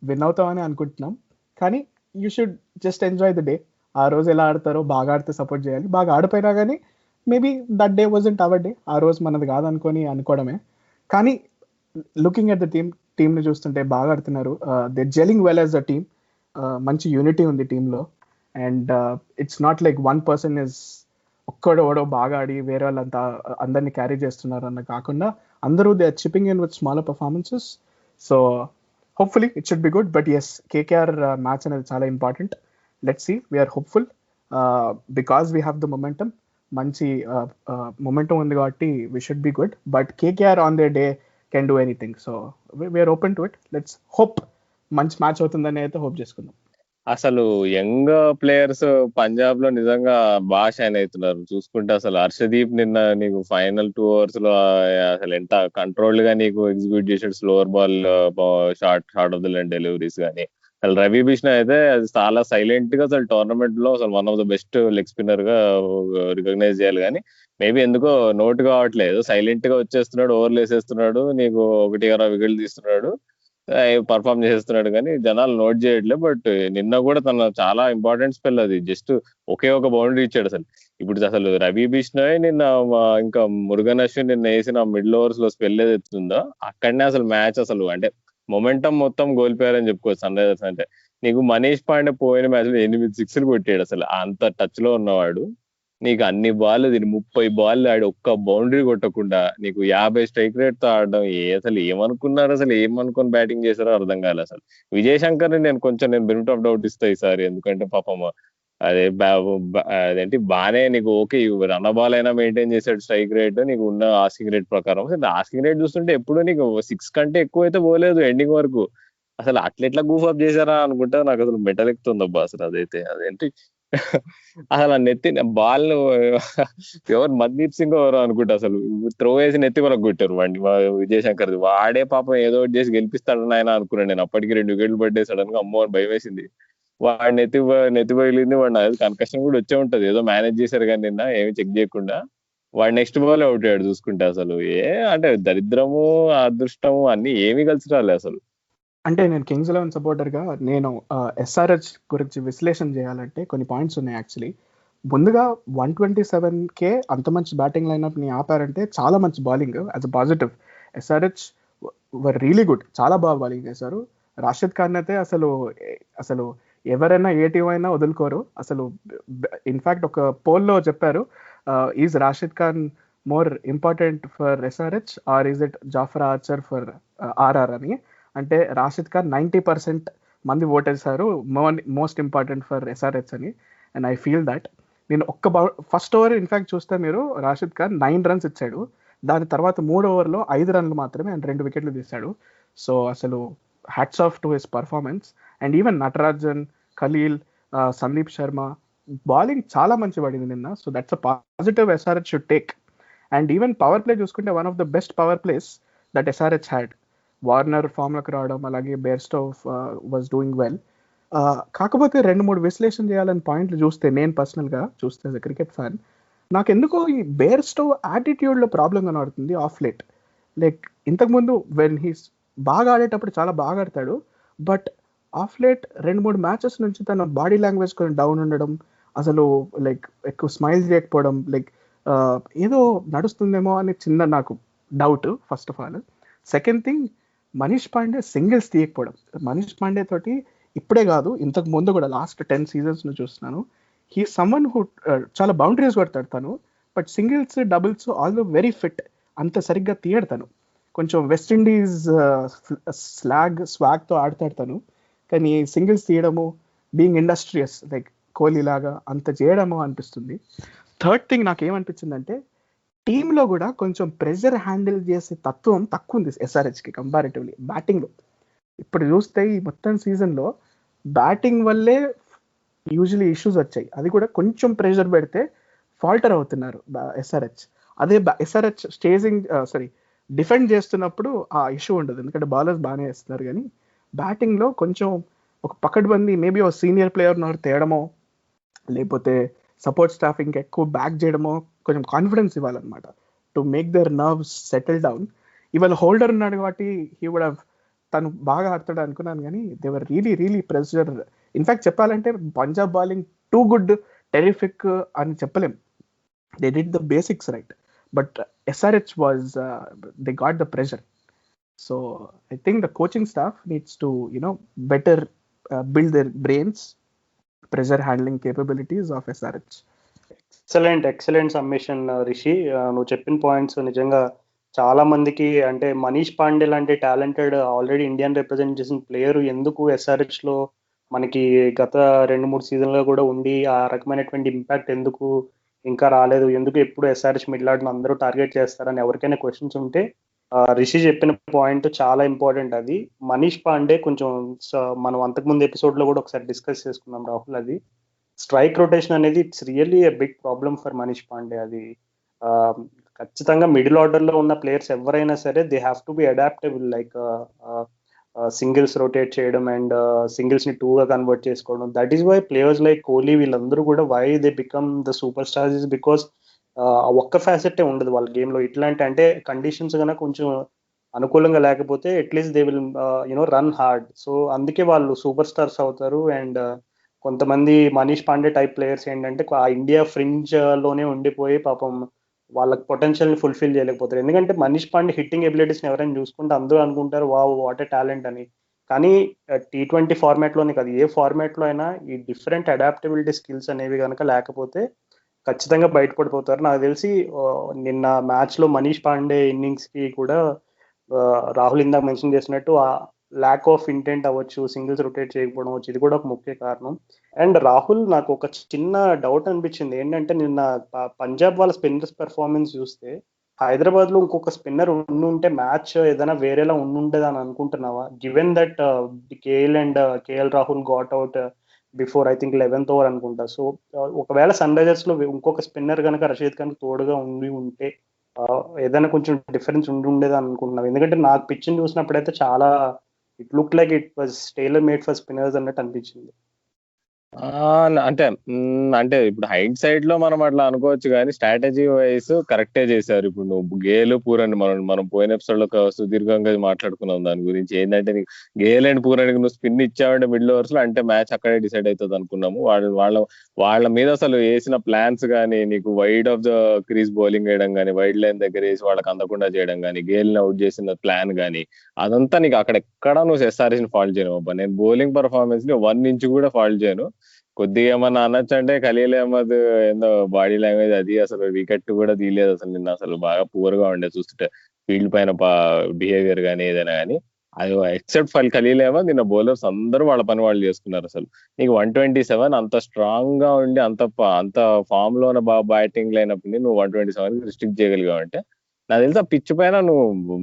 win అవుతామని అనుకుంటున్నాం. కానీ you should just enjoy the day. ఆ రోజు ఎలా ఆడతారో బాగా ఆడితే సపోర్ట్ చేయాలి, బాగా ఆడిపోయినా కానీ maybe that day wasn't hour day, ఆ రోజు మనది కాదనుకొని అనుకోవడమే. కానీ లుకింగ్ ఎట్ ద టీమ్ని చూస్తుంటే బాగా ఆడుతున్నారు. They gelling well as a team. మంచి యూనిటీ ఉంది టీంలో. And it's not like one person is ఒక్కడోడో బాగా ఆడి వేరే వాళ్ళంతా అందరినీ క్యారీ చేస్తున్నారు అన్న కాకుండా అందరూ they are chipping in with smaller performances. So hopefully it should be good. But yes, KKR match అనేది చాలా important. Let's see, we're hopeful because we have the momentum. మంచి మొమెంటం ఉంది కాబట్టి we should be good. But KKR on the day can do anything. So we're open to it. Let's hope మంచి match అవుతుందని అయితే hope చేసుకుందాం. అసలు young players Punjab లో నిజంగా బాగా షైన్ అవుతున్నారు చూసుకుంటే. అసలు హర్షదీప్ నిన్న నీకు ఫైనల్ 2 overs లో అసలు ఎంత కంట్రోల్డ్ గా నీకు ఎగ్జిక్యూట్ చేసాడు, slower ball short of the line deliveries కానీ. అసలు రవి బిష్ణోయ్ అయితే అది చాలా సైలెంట్ గా అసలు టోర్నమెంట్ లో అసలు one of the best leg spinner గా రికగ్నైజ్ చేయాలి. కానీ మేబీ ఎందుకో నోట్ కావట్లేదు, సైలెంట్ గా వచ్చేస్తున్నాడు, ఓవర్లు వేసేస్తున్నాడు, నీకు 1-2 వికెట్లు తీస్తున్నాడు, పర్ఫామ్ చేస్తున్నాడు, కానీ జనాలు నోట్ చేయట్లేదు. బట్ నిన్న కూడా తన చాలా ఇంపార్టెంట్ స్పెల్ అది, జస్ట్ ఒకే ఒక బౌండరీ ఇచ్చాడు అసలు. ఇప్పుడు అసలు రవి బిష్ణోయ్ నిన్న ఇంకా మురుగన్ అశ్విన్ నిన్న వేసిన మిడిల్ ఓవర్స్ లో స్పెల్ ఏదైతుందో అక్కడనే అసలు మ్యాచ్ అసలు అంటే మొమెంటం మొత్తం కోల్పోయారని చెప్పుకోవచ్చు సన్ రైజర్స్. అంటే నీకు మనీష్ పాండే పోయిన మ్యాచ్ లో 8 6లు కొట్టాడు, అసలు అంత టచ్ లో ఉన్నవాడు. నీకు అన్ని బాల్ 30 బాల్ ఆడి ఒక్క బౌండరీ కొట్టకుండా నీకు 50 స్ట్రైక్ రేట్ తో ఆడడం అసలు ఏమనుకున్నారు, అసలు ఏమనుకుని బ్యాటింగ్ చేశారో అర్థం కాలేదు. అసలు విజయ్ శంకర్ ని నేను బెనిఫిట్ ఆఫ్ డౌట్ ఇస్తా ఈసారి, ఎందుకంటే పాపం అదే అదేంటి బానే నీకు ఓకే రన్ బాల్ అయినా మెయింటైన్ చేశాడు స్ట్రైక్ రేట్ నీకు ఉన్న ఆస్కింగ్ రేట్ ప్రకారం. ఆస్కింగ్ రేట్ చూస్తుంటే ఎప్పుడు నీకు 6 కంటే ఎక్కువ అయితే పోలేదు ఎండింగ్ వరకు. అసలు అట్లెట్లా గూఫ్ అప్ చేశారా అనుకుంటే నాకు అసలు మెటల్ ఎక్కుతుందబ్బా అసలు. అదేంటి అసలు నెత్తి బాల్ ఎవరు మన్దీప్ సింగ్ ఎవరు అనుకుంటా అసలు త్రో వేసి నెత్తి వరకు కొట్టారు వాడిని విజయశంకర్. వాడే పాపం ఏదో ఒకటి చేసి గెలిపిస్తాడని ఆయన అనుకున్నాను నేను. అప్పటికి 2 వికెట్లు పడ్డాయి, సడన్ గా అమ్మో భయం వేసింది. వాడి నెత్తి పగిలింది. వాడు కన్కషన్ కూడా వచ్చే ఉంటది, ఏదో మేనేజ్ చేశారు కానీ నిన్న ఏమి చెక్ చేయకుండా. వాడు నెక్స్ట్ బాల్ అవుట్ అయ్యాడు చూసుకుంటే. అసలు అంటే దరిద్రము అదృష్టము అన్ని ఏమీ కలిసి రాలే అసలు. అంటే నేను కింగ్స్ 11 సపోర్టర్గా నేను ఎస్ఆర్హెచ్ గురించి విశ్లేషణ చేయాలంటే కొన్ని పాయింట్స్ ఉన్నాయి యాక్చువల్లీ. ముందుగా 127K అంత మంచి బ్యాటింగ్ లైనప్ని ఆపారంటే చాలా మంచి bowling as a positive. SRH were really good, చాలా బాగా బౌలింగ్ చేశారు. రాషిద్ ఖాన్ అయితే అసలు ఎవరైనా ఏ టీం అయినా వదులుకోరు అసలు. ఇన్ఫ్యాక్ట్ ఒక పోల్లో చెప్పారు, is Rashid Khan more important for SRH or is it Jofra Archer for RR అని. అంటే రాషిద్ ఖాన్ 90% మంది ఓటేశారు మోస్ట్ ఇంపార్టెంట్ ఫర్ ఎస్ఆర్హెచ్ అని. And I feel that. నేను ఫస్ట్ ఓవర్ ఇన్ఫ్యాక్ట్ చూస్తే మీరు రాషిద్ ఖాన్ 9 runs ఇచ్చాడు, దాని తర్వాత 3 ఓవర్లో 5 runs మాత్రమే అండ్ 2 వికెట్లు తీశాడు. సో అసలు hats off to his performance. And even Natarajan, Khaleel, Sandeep Sharma bowling చాలా మంచి పడింది నిన్న. So that's a positive SRH should take. And even power play చూసుకుంటే one of the best power plays that SRH had. Warner ఫామ్లోకి రావడం, అలాగే బేర్స్టోవ్ వాజ్ డూయింగ్ వెల్. కాకపోతే 2-3 విశ్లేషణ చేయాలని పాయింట్లు చూస్తే, నేను పర్సనల్గా చూస్తే యాజ్ ఎ క్రికెట్ ఫ్యాన్, నాకెందుకో ఈ బేర్స్టోవ్ యాటిట్యూడ్లో ప్రాబ్లం కనబడుతుంది ఆఫ్ లేట్. లైక్ ఇంతకుముందు వెన్ హీస్ బాగా ఆడేటప్పుడు చాలా బాగా ఆడతాడు, బట్ ఆఫ్ లేట్ 2-3 మ్యాచెస్ నుంచి తన బాడీ లాంగ్వేజ్ కొంచెం డౌన్ ఉండడం, అసలు లైక్ ఎక్కువ స్మైల్ చేయకపోవడం, లైక్ ఏదో నడుస్తుందేమో అని చిన్న నాకు doubt first of all. Second thing, Manish Pandey singles తీయకపోవడం. మనీష్ పాండే తోటి ఇప్పుడే కాదు ఇంతకు ముందు కూడా లాస్ట్ 10 seasons చూస్తున్నాను, హీ సమ్మన్ హూ చాలా బౌండరీస్ కొడతాడు తను, but singles doubles although very fit, అంత సరిగ్గా తీయడు తను. కొంచెం వెస్టిండీస్ స్వాగ్తో ఆడతాడు తను, కానీ సింగిల్స్ తీయడము, బీయింగ్ ఇండస్ట్రియస్ లైక్ కోహ్లీ లాగా అంత చేయడము అనిపిస్తుంది. థర్డ్ థింగ్ నాకేమనిపించిందంటే టీంలో కూడా కొంచెం ప్రెషర్ హ్యాండిల్ చేసే తత్వం తక్కువ ఉంది ఎస్ఆర్హెచ్కి కంపారిటివ్లీ బ్యాటింగ్లో. ఇప్పుడు చూస్తే ఈ మొత్తం సీజన్లో బ్యాటింగ్ వల్లే యూజువలీ ఇష్యూస్ వచ్చాయి, అది కూడా కొంచెం ప్రెషర్ పెడితే ఫాల్టర్ అవుతున్నారు ఎస్ఆర్హెచ్. అదే ఎస్ఆర్హెచ్ డిఫెండ్ చేస్తున్నప్పుడు ఆ ఇష్యూ ఉండదు, ఎందుకంటే బౌలర్స్ బాగానే వేస్తున్నారు. కానీ బ్యాటింగ్లో కొంచెం ఒక పకడ్బందీ, మేబీ ఒక సీనియర్ ప్లేయర్ని తేయడమో లేకపోతే సపోర్ట్ స్టాఫ్ ఇంకా ఎక్కువ బ్యాక్ చేయడమో, కొంచెం కాన్ఫిడెన్స్ ఇవ్వాలన్నమాట to make their nerves settle down. ఇవాళ హోల్డర్ ఉన్నాడు కాబట్టి హీ వుడ్ హావ్ తను బాగా ఆడతాడు అనుకున్నాను, కానీ they were really pressure. In fact చెప్పాలంటే Punjab bowling too good, terrific అని చెప్పలేం. They did the basics right, but SRH was they got the pressure. So I think the coaching staff needs to better build their brains, pressure handling capabilities of SRH. Excellent submission Rishi. నువ్వు చెప్పిన points నిజంగా చాలా మందికి, అంటే మనీష్ పాండే లాంటి talented already Indian represent చేసిన player ఎందుకు SRH లో మనకి గత 2-3 సీజన్లో కూడా ఉండి ఆ రకమైనటువంటి ఇంపాక్ట్ ఎందుకు ఇంకా రాలేదు, ఎందుకు ఎప్పుడు SRH మిడిల్ ఆర్డర్ అందరూ టార్గెట్ చేస్తారని ఎవరికైనా క్వశ్చన్స్ ఉంటే రిషి చెప్పిన పాయింట్ చాలా ఇంపార్టెంట్. అది మనీష్ పాండే కొంచెం మనం అంతకుముందు ఎపిసోడ్లో కూడా ఒకసారి డిస్కస్ చేసుకున్నాం రాహుల్. అది స్ట్రైక్ రొటేషన్ అనేది it's really a big problem for Manish Pandey. అది ఖచ్చితంగా మిడిల్ ఆర్డర్లో ఉన్న ప్లేయర్స్ ఎవరైనా సరే they have to be adaptable, like singles rotate చేయడం అండ్ సింగిల్స్ని 2గా కన్వర్ట్ చేసుకోవడం. That is why players like Kohli వీళ్ళందరూ కూడా why they become the superstars is because ఒక్క ఫ్యాసెట్టే ఉండదు వాళ్ళ గేమ్లో. ఇట్లాంటి అంటే కండిషన్స్ కనుక కొంచెం అనుకూలంగా లేకపోతే at least they will run hard. So అందుకే వాళ్ళు సూపర్ స్టార్స్ అవుతారు. అండ్ కొంతమంది మనీష్ పాండే టైప్ ప్లేయర్స్ ఏంటంటే ఆ ఇండియా ఫ్రింజ్లోనే ఉండిపోయి పాపం వాళ్ళకి పొటెన్షియల్ని ఫుల్ఫిల్ చేయలేకపోతారు. ఎందుకంటే మనీష్ పాండే హిట్టింగ్ ఎబిలిటీస్ని ఎవరైనా చూసుకుంటే అందరూ అనుకుంటారు వాట్ ఏ టాలెంట్ అని. కానీ T20 ఫార్మాట్లోనే కాదు, ఏ ఫార్మాట్లో అయినా ఈ డిఫరెంట్ అడాప్టబిలిటీ స్కిల్స్ అనేవి కనుక లేకపోతే ఖచ్చితంగా బయటపడిపోతారు. నాకు తెలిసి నిన్న మ్యాచ్లో మనీష్ పాండే ఇన్నింగ్స్కి కూడా రాహుల్ ఇందాక మెన్షన్ చేసినట్టు ఆ ల్యాక్ ఆఫ్ ఇంటెంట్ అవ్వచ్చు, సింగిల్స్ రొటేట్ చేయకపోవడం అవ్వచ్చు, ఇది కూడా ఒక ముఖ్య కారణం. అండ్ రాహుల్ నాకు ఒక చిన్న డౌట్ అనిపించింది ఏంటంటే నిన్న పంజాబ్ వాళ్ళ స్పిన్నర్స్ పెర్ఫార్మెన్స్ చూస్తే హైదరాబాద్లో ఇంకొక స్పిన్నర్ ఉండుంటే మ్యాచ్ ఏదైనా వేరేలా ఉండుండేది అని అనుకుంటున్నావా, given that KL Rahul got out before I think 11th over అనుకుంటా. సో ఒకవేళ సన్ రైజర్స్లో ఇంకొక స్పిన్నర్ కనుక రషీద్ ఖాన్ తోడుగా ఉంటే ఏదైనా కొంచెం డిఫరెన్స్ ఉండేది అనుకుంటున్నాను. ఎందుకంటే నాకు పిచ్ని చూసినప్పుడైతే చాలా it look like it was tailor made for spinners అన్నట్టు అనిపించింది. అంటే ఇప్పుడు హైట్ సైడ్ లో మనం అట్లా అనుకోవచ్చు, కానీ స్ట్రాటజీ వైస్ కరెక్టే చేశారు. ఇప్పుడు నువ్వు గేల్ పూరన్ మనం పోయిన ఎపిసోడ్ లో సుదీర్ఘంగా మాట్లాడుకున్నాం దాని గురించి. ఏంటంటే గేల్ అండ్ పూరానికి నువ్వు స్పిన్ ఇచ్చావంటే మిడిల్ ఓవర్స్ లో అంటే మ్యాచ్ అక్కడే డిసైడ్ అవుతుంది అనుకున్నాము. వాళ్ళ మీద అసలు వేసిన ప్లాన్స్ కానీ, నీకు wide of the crease bowling వేయడం కానీ, వైడ్ లైన్ దగ్గర వేసి వాళ్ళకి అందకుండా చేయడం కానీ, గేల్ ని అవుట్ చేసిన ప్లాన్ కానీ, అదంతా నీకు అక్కడ ఎక్కడ నువ్వు SRH ని ఫాల్ట్ చేయను అబ్బా. నేను బౌలింగ్ పర్ఫార్మెన్స్ ని 1 ఇంచ్ కూడా ఫాల్ట్ చేయను. కొద్దిగా ఏమన్నా అనొచ్చు అంటే ఖలీల్ అహ్మద్ ఏందో బాడీ లాంగ్వేజ్ అది అసలు వికెట్ కూడా తీయలేదు అసలు నిన్న. అసలు బాగా పూర్ గా ఉండే చూస్తుంటే ఫీల్డ్ పైన బిహేవియర్ కానీ ఏదైనా కానీ. అది ఎక్సెప్ట్ ఖలీల్ అహ్మద్ నిన్న బౌలర్స్ అందరూ వాళ్ళ పని వాళ్ళు చేసుకున్నారు. అసలు నీకు 127 అంత స్ట్రాంగ్ గా ఉండి అంత ఫామ్ లో ఉన్న బ్యాటింగ్ లైనప్పుడు నువ్వు 127 రిస్ట్రిక్ట్ చేయగలిగావు అంటే నాకు తెలిసి ఆ పిచ్ పైన నువ్వు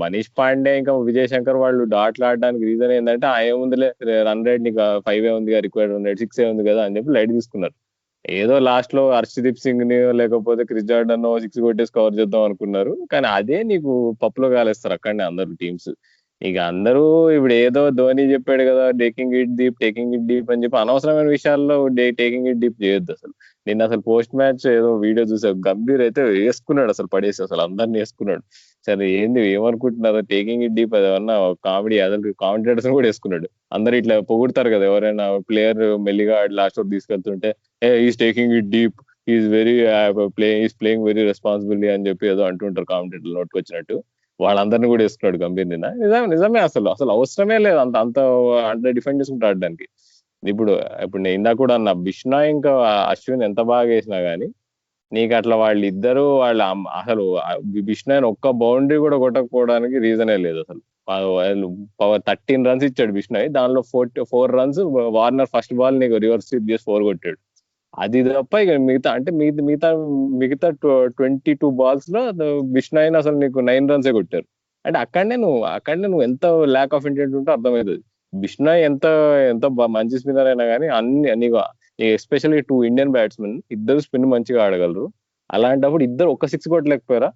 మనీష్ పాండే ఇంకా విజయ్ శంకర్ వాళ్ళు డాట్లు ఆడడానికి రీజన్ ఏంటంటే ఏముందిలే రన్ రేట్ నీకు 5 ఉంది కదా, రిక్వైర్డ్ రన్ రేట్ 6 ఉంది కదా అని చెప్పి లైట్ తీసుకున్నారు. ఏదో లాస్ట్ లో హర్షదీప్ సింగ్ ని లేకపోతే క్రిస్ జార్డన్ 6 కొట్టేసి కవర్ చేద్దాం అనుకున్నారు. కానీ అదే నీకు పప్పులో కాలేస్తారు అక్కడనే అందరు టీమ్స్. ఇక అందరూ ఇప్పుడు ఏదో ధోని చెప్పాడు కదా టేకింగ్ ఇట్ డీప్ అని చెప్పి అనవసరమైన విషయాల్లో టేకింగ్ ఇట్ డీప్ చేయొద్దు. అసలు నిన్న అసలు పోస్ట్ మ్యాచ్ ఏదో వీడియో చూసా, గంభీర్ అయితే వేసుకున్నాడు అసలు పడేసి, అసలు అందరిని వేసుకున్నాడు. సరే ఏంది ఏమనుకుంటున్నారు టేకింగ్ ఇట్ డీప్, అది ఏమన్నా కామెడీ, అసలు కామెంటేటర్స్ కూడా వేసుకున్నాడు. అందరు ఇట్లా పొగుడతారు కదా ఎవరైనా ప్లేయర్ మెల్లిగా లాస్ట్ వరకు తీసుకెళ్తుంటే is taking it deep, is playing very responsibility అని చెప్పి ఏదో అంటుంటారు కామెంటేటర్ నోట్కి వచ్చినట్టు. వాళ్ళందరినీ కూడా వేసుకున్నాడు గంభీర్ నిన్న. నిజమే అసలు అవసరమే లేదు అంత అంటే డిఫెండ్ చేసుకుంటూ ఆడడానికి. ఇప్పుడు నేను ఇందాక కూడా అన్న బిష్నాయ్ ఇంకా అశ్విన్ ఎంత బాగా వేసినా గానీ నీకు అట్లా వాళ్ళిద్దరూ అసలు బిష్నాయ్ ఒక్క బౌండరీ కూడా కొట్టకపోవడానికి రీజనే లేదు. అసలు 13 runs ఇచ్చాడు బిష్నాయ్, దానిలో 4 runs వార్నర్ ఫస్ట్ బాల్ నీకు రివర్స్ స్వీప్ చేసి 4 కొట్టాడు. అది తప్ప ఇక మిగతా 22 balls లో బిష్నాయ్ అసలు నీకు 9 runs కొట్టారు. అంటే అక్కడనే నువ్వు ఎంత ల్యాక్ ఆఫ్ ఇంటెంట్ ఉంటే అర్థమవుతుంది. బిష్నాయ్ ఎంత మంచి స్పిన్నర్ అయినా కానీ నీకు ఎస్పెషల్లీ 2 ఇండియన్ బ్యాట్స్మెన్ ఇద్దరు స్పిన్ మంచిగా ఆడగలరు. అలాంటప్పుడు ఇద్దరు ఒక 6 కొట్టలేకపోయారా,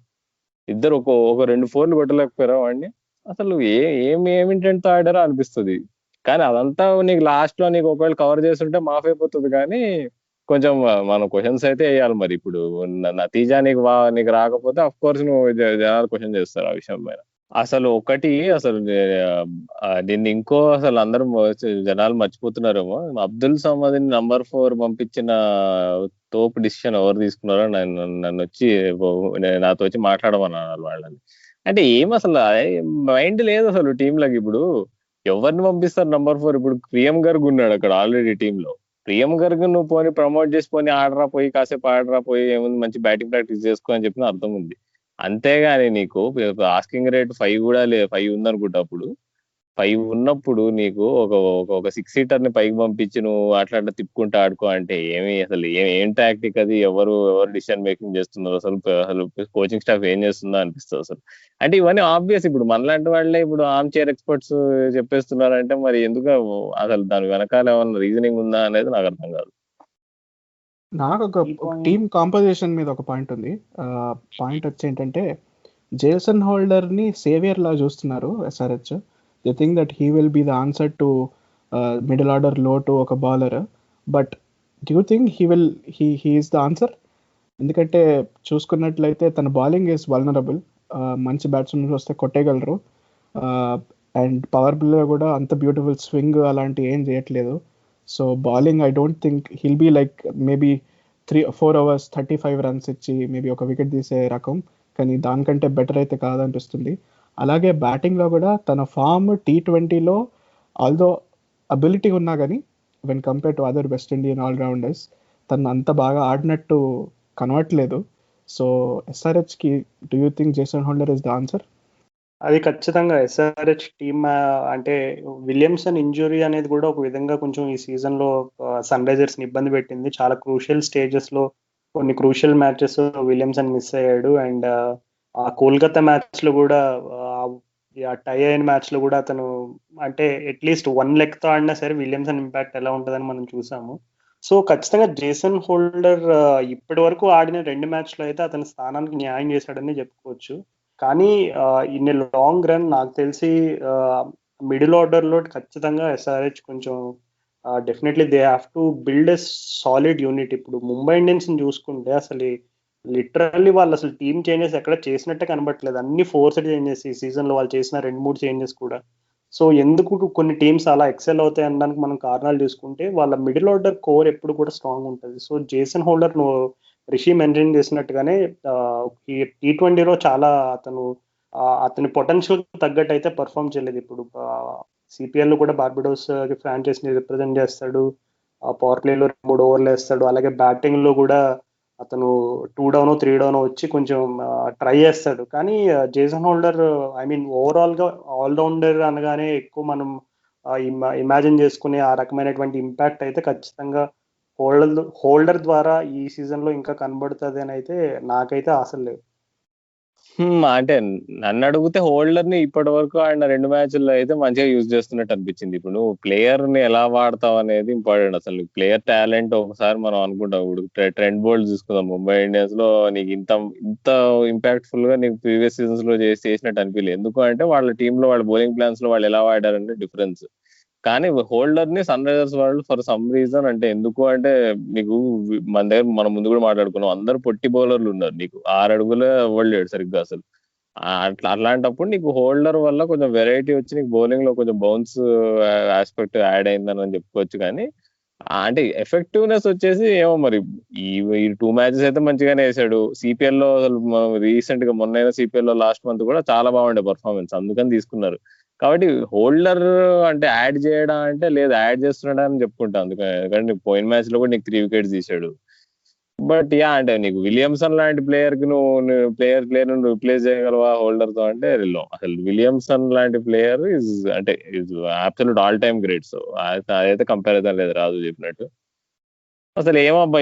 ఇద్దరు ఒక 2 4 కొట్టలేకపోయారా వాడిని? అసలు ఏమి ఇంటెంట్ తో ఆడారో అనిపిస్తుంది. కానీ అదంతా నీకు లాస్ట్ లో నీకు ఒకవేళ కవర్ చేస్తుంటే మాఫ్ అయిపోతుంది. కానీ కొంచెం మనం క్వశ్చన్స్ అయితే వేయాలి. మరి ఇప్పుడు నతీజా నీకు రాకపోతే అఫ్ కోర్స్ నువ్వు జనాలు క్వశ్చన్ చేస్తారు ఆ విషయం పైన. అసలు ఒకటి అసలు దీన్ని ఇంకో అసలు అందరూ జనాలు మర్చిపోతున్నారేమో, అబ్దుల్ సమద్ నంబర్ 4 పంపించిన తోపు డిసిషన్ ఎవరు తీసుకున్నారో నన్ను వచ్చి నాతో వచ్చి మాట్లాడమన్నారు వాళ్ళని. అంటే ఏం అసలు మైండ్ లేదు అసలు టీంలకు. ఇప్పుడు ఎవరిని పంపిస్తారు నంబర్ 4? ఇప్పుడు ప్రియం గర్గ్ ఉన్నాడు అక్కడ ఆల్రెడీ టీంలో. ప్రియం గర్గ్ నువ్వు పోని ప్రమోట్ చేసి పోని ఆడరా, పోయి కాసేపు ఆడరా, పోయి ఏముంది మంచి బ్యాటింగ్ ప్రాక్టీస్ చేసుకో అని చెప్పిన అర్థం ఉంది. అంతేగాని నీకు ఆస్కింగ్ రేట్ 5 కూడా 5 ఉందనుకుంటా. అప్పుడు 5 ఉన్నప్పుడు నీకు ఒక 6 సీటర్ ని పైకి పంపించి నువ్వు అట్లా తిప్పుకుంటూ ఆడుకో అంటే అసలు ఏం టాక్టిక్ అది? ఎవరు డిసిషన్ మేకింగ్ చేస్తున్నారు అసలు కోచింగ్ స్టాఫ్ ఏం చేస్తుందో అనిపిస్తుంది అసలు. అంటే ఇవన్నీ ఆబ్వియస్. ఇప్పుడు మనలాంటి వాళ్ళే ఇప్పుడు ఆర్మ్ చైర్ ఎక్స్పర్ట్స్ చెప్పేస్తున్నారంటే మరి ఎందుకు అసలు దాని వెనకాల ఏమన్నా రీజనింగ్ ఉందా అనేది నాకు అర్థం కాదు. నాకు ఒక టీమ్ కాంపోజిషన్ మీద ఒక పాయింట్ ఉంది. పాయింట్ వచ్చి ఏంటంటే, జేసన్ హోల్డర్ ని సేవియర్ లా చూస్తున్నారు SRH. They think that he will be the answer to middle order లో టు ఒక bowler. But do you think he is the answer? ఎందుకంటే చూసుకున్నట్లయితే తన బౌలింగ్ ఈస్ వల్నరబుల్. మంచి బ్యాట్స్మెన్ వస్తే కొట్టేయగలరు. అండ్ పవర్ ప్లేలో కూడా అంత బ్యూటిఫుల్ స్వింగ్ అలాంటి ఏం చేయట్లేదు. So bowling I don't think he'll be like maybe 3-4 overs 35 runs ఇచ్చి మేబీ ఒక వికెట్ తీసే రకం. కానీ దానికంటే బెటర్ అయితే కాదనిపిస్తుంది. అలాగే బ్యాటింగ్లో కూడా తన ఫామ్ T20లో ఆల్దో అబిలిటీ ఉన్నా కానీ when compare to other West Indian allrounders తను అంత బాగా ఆడినట్టు కనవట్లేదు. సో ఎస్ఆర్హెచ్కి do you think Jason Holder is the answer? అది ఖచ్చితంగా ఎస్ఆర్హెచ్ టీమ్. అంటే విలియమ్సన్ ఇంజురీ అనేది కూడా ఒక విధంగా కొంచెం ఈ సీజన్లో సన్ రైజర్స్ని ఇబ్బంది పెట్టింది. చాలా క్రూషియల్ స్టేజెస్లో కొన్ని క్రూషియల్ మ్యాచెస్ విలియమ్సన్ మిస్ అయ్యాడు. అండ్ ఆ కోల్కతా మ్యాచ్లో కూడా టై అయిన మ్యాచ్లో కూడా అతను అంటే అట్లీస్ట్ 1 లెగ్తో ఆడినా సరే విలియమ్సన్ ఇంపాక్ట్ ఎలా ఉంటుందని మనం చూసాము. సో ఖచ్చితంగా జేసన్ హోల్డర్ ఇప్పటి వరకు ఆడిన 2 మ్యాచ్లో అయితే అతని స్థానానికి న్యాయం చేశాడని చెప్పుకోవచ్చు. కానీ ఇన్ ఏ లాంగ్ రన్ నాకు తెలిసి మిడిల్ ఆర్డర్లో ఖచ్చితంగా ఎస్ఆర్హెచ్ కొంచెం definitely they have to build a solid unit. ఇప్పుడు ముంబై ఇండియన్స్ని చూసుకుంటే అసలు లిటరల్లీ వాళ్ళు అసలు టీమ్ చేంజెస్ ఎక్కడ చేసినట్టే కనబట్టలేదు. అన్ని ఫోర్స్డ్ చేంజెస్ ఈ సీజన్లో వాళ్ళు చేసిన 2-3 చేంజెస్ కూడా. సో ఎందుకు కొన్ని టీమ్స్ అలా ఎక్సెల్ అవుతాయి అనడానికి మనం కారణాలు చూసుకుంటే వాళ్ళ మిడిల్ ఆర్డర్ కోర్ ఎప్పుడు కూడా స్ట్రాంగ్ ఉంటుంది. సో జేసన్ హోల్డర్ నువ్వు రిషి మెన్షన్ చేసినట్టుగానే ఈ T20లో చాలా అతని పొటెన్షియల్ తగ్గట్టు అయితే పర్ఫామ్ చేయలేదు. ఇప్పుడు సిపిఎల్లో కూడా బార్బడోస్ ఫ్రాంచైజీని రిప్రజెంట్ చేస్తాడు. పవర్ ప్లేలో 3 ఓవర్లు వేస్తాడు. అలాగే బ్యాటింగ్లో కూడా అతను 2 down 3 down వచ్చి కొంచెం ట్రై చేస్తాడు. కానీ జేసన్ హోల్డర్ ఐ మీన్ ఓవరాల్గా ఆల్రౌండర్ అనగానే ఎక్కువ మనం ఇమాజిన్ చేసుకునే ఆ రకమైనటువంటి ఇంపాక్ట్ అయితే ఖచ్చితంగా హోల్డర్ ద్వారా ఈ సీజన్లో ఇంకా కనబడుతుంది అని అయితే నాకైతే ఆశలు లేవు. అంటే నన్ను అడిగితే హోల్డర్ ని ఇప్పటి వరకు ఆడిన 2 మ్యాచ్ల్లో అయితే మంచిగా యూజ్ చేస్తున్నట్టు అనిపించింది. ఇప్పుడు నువ్వు ప్లేయర్ ని ఎలా వాడతావు అనేది ఇంపార్టెంట్. అసలు ప్లేయర్ టాలెంట్ ఒకసారి మనం అనుకుంటాం. ఇప్పుడు ట్రెంట్ బోల్ట్ చూసుకుందాం. ముంబై ఇండియన్స్ లో నీకు ఇంత ఇంపాక్ట్ఫుల్ గా నీకు ప్రీవియస్ సీజన్స్ లో చేసినట్టు అనిపించలేదు. ఎందుకు అంటే వాళ్ళ టీంలో వాళ్ళ బౌలింగ్ ప్లాన్స్ లో వాళ్ళు ఎలా వాడారంటే డిఫరెన్స్. కానీ హోల్డర్ ని సన్ రైజర్స్ వాళ్ళు ఫర్ సమ్ రీజన్ అంటే ఎందుకు అంటే నీకు మన దగ్గర మనం ముందు కూడా మాట్లాడుకున్నాం, అందరు పొట్టి బౌలర్లు ఉన్నారు. నీకు 6 అడుగులే ఇవ్వలేడు సరిగ్గా అసలు. అలాంటప్పుడు నీకు హోల్డర్ వల్ల కొంచెం వెరైటీ వచ్చి నీకు బౌలింగ్ లో కొంచెం బౌన్స్ ఆస్పెక్ట్ యాడ్ అయిందని చెప్పుకోవచ్చు. కానీ అంటే ఎఫెక్టివ్నెస్ వచ్చేసి ఏమో మరి ఈ 2 మ్యాచెస్ అయితే మంచిగానే వేసాడు. సిపిఎల్ లో అసలు మనం రీసెంట్ గా మొన్న సిపిఎల్ లో లాస్ట్ మంత్ కూడా చాలా బాగుండే పర్ఫార్మెన్స్, అందుకని తీసుకున్నారు. కాబట్టి హోల్డర్ అంటే యాడ్ చేయడం అంటే లేదు, యాడ్ చేస్తున్నాడు అని చెప్పుకుంటా. ఎందుకంటే పోయిన మ్యాచ్ లో కూడా నీకు 3 wickets తీసాడు. బట్ అంటే నీకు విలియమ్సన్ లాంటి ప్లేయర్ కి నువ్వు ప్లేయర్ ను రిప్లేస్ చేయగలవా హోల్డర్ తో అంటే అసలు విలియమ్సన్ లాంటి ప్లేయర్ ఇస్ అంటే is absolute all time great. So అదైతే కంపారిజన్ లేదు రాజు చెప్పినట్టు. అసలు ఏమబ్బా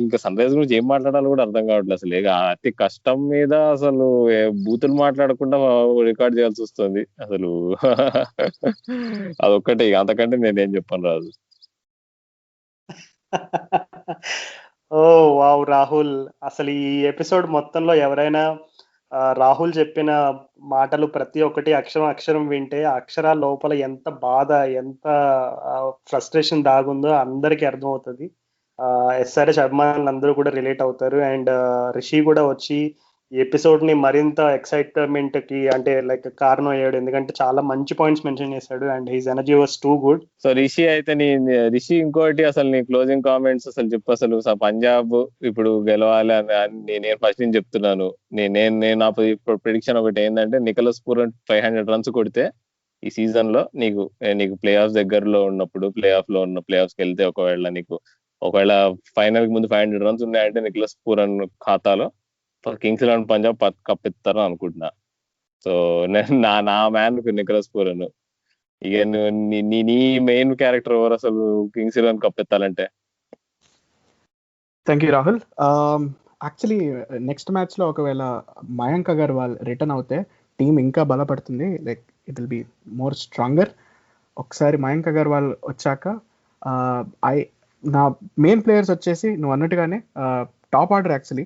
ఇంకా సన్ రైజ్ గురించి ఏం మాట్లాడాలో కూడా అర్థం కావట్లేదు. అసలు అతి కష్టం మీద అసలు బూతులు మాట్లాడకుండా రికార్డ్ చేయాల్సి వస్తుంది అసలు. అదొక్కటే, అంతకంటే నేనేం చెప్పను రాజు. ఓ వావ్ రాహుల్, అసలు ఈ ఎపిసోడ్ మొత్తంలో ఎవరైనా రాహుల్ చెప్పిన మాటలు ప్రతి ఒక్కటి అక్షరం వింటే ఆ అక్షరాల లోపల ఎంత బాధ, ఎంత ఫ్రస్ట్రేషన్ దాగుందో అందరికీ అర్థమవుతుంది. ఎస్ఆర్హెచ్ అభిమానులు అందరూ కూడా రిలేట్ అవుతారు. అండ్ రిషి కూడా వచ్చి ఎపిసోడ్ ని మరింత ఎక్సైట్మెంట్ కి అంటే లైక్ కారణం అయ్యాడు, ఎందుకంటే చాలా మంచి పాయింట్స్ మెన్షన్ చేశాడు and his energy was too good. So Rishi అయితే రిషి ఇంకోటి అసలు నీ క్లోజింగ్ కామెంట్స్ అసలు చెప్పు. అసలు పంజాబ్ ఇప్పుడు గెలవాలి అని నేను ఫస్ట్ నుంచి చెప్తున్నాను. నేను ప్రిడిక్షన్ ఒకటి ఏంటంటే, నికోలస్ పూరన్ 500 runs కొడితే ఈ సీజన్ లో నీకు ప్లే ఆఫ్ దగ్గరలో ఉన్నప్పుడు ప్లే ఆఫ్స్ కి వెళ్తే ఒకవేళ ఫైనల్ కి ముందు 500 runs ఉన్నాయంటే నికోలస్ పూరన్ ఖాతాలో కింగ్స్ 11 పంజాబ్ కప్పిస్తారని అనుకుంటున్నా. సో నా మ్యాన్ నికోలస్ పూరన్. ఇక నీ మెయిన్ క్యారెక్టర్ ఎవరు అసలు కింగ్స్ 11 కప్పెత్తాలంటే? Thank you Rahul. Actually next match లో ఒకవేళ మయాంక్ అగర్వాల్ రిటర్న్ అవుతే టీం ఇంకా బలపడుతుంది. Like it will be more stronger. ఒకసారి మయాంక్ అగర్వాల్ వచ్చాక నా మెయిన్ ప్లేయర్స్ వచ్చేసి నువ్వు అన్నట్టుగానే టాప్ ఆర్డర్. యాక్చువల్లీ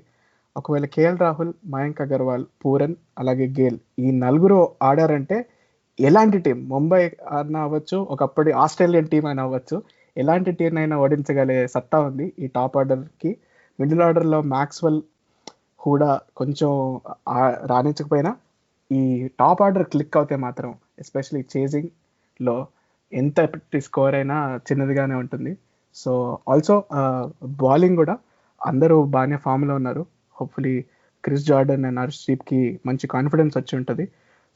ఒకవేళ కేఎల్ రాహుల్, మయాంక్ అగర్వాల్, పూరన్ అలాగే గేల్ ఈ నలుగురు ఆడారంటే ఎలాంటి టీం, ముంబై అయినా అవ్వచ్చు, ఒకప్పటి ఆస్ట్రేలియన్ టీం అయినా అవ్వచ్చు, ఎలాంటి టీం అయినా ఓడించగలిగే సత్తా ఉంది ఈ టాప్ ఆర్డర్కి. మిడిల్ ఆర్డర్లో మ్యాక్స్వెల్ కూడా కొంచెం రాణించకపోయినా ఈ టాప్ ఆర్డర్ క్లిక్ అవుతే మాత్రం ఎస్పెషలీ చేజింగ్లో ఎంత స్కోర్ అయినా చిన్నదిగానే ఉంటుంది. సో ఆల్సో బౌలింగ్ కూడా అందరూ బాగానే ఫామ్లో ఉన్నారు. హోప్ఫుల్లీ క్రిస్ జార్డన్ అండ్ హర్షదీప్కి మంచి కాన్ఫిడెన్స్ వచ్చి ఉంటుంది.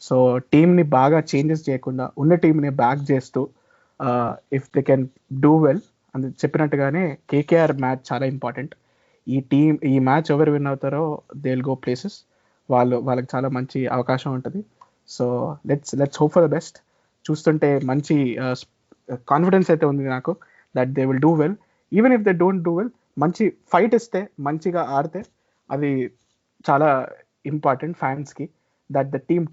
సో టీంని బాగా చేంజెస్ చేయకుండా ఉన్న టీంని బ్యాక్ చేస్తూ if they can do well అని చెప్పినట్టుగానే కేకేఆర్ మ్యాచ్ చాలా ఇంపార్టెంట్. ఈ మ్యాచ్ ఎవరు విన్ అవుతారో దే విల్ గో ప్లేసెస్. వాళ్ళకి చాలా మంచి అవకాశం ఉంటుంది. So let's hope for the best. చూస్తుంటే మంచి కాన్ఫిడెన్స్ అయితే ఉంది నాకు that they will do well. Even if they don't do well, మంచి ఫైట్ ఇస్తే, మంచిగా ఆడితే అది చాలా ఇంపార్టెంట్ ఫ్యాన్స్కి. దట్ ద టీం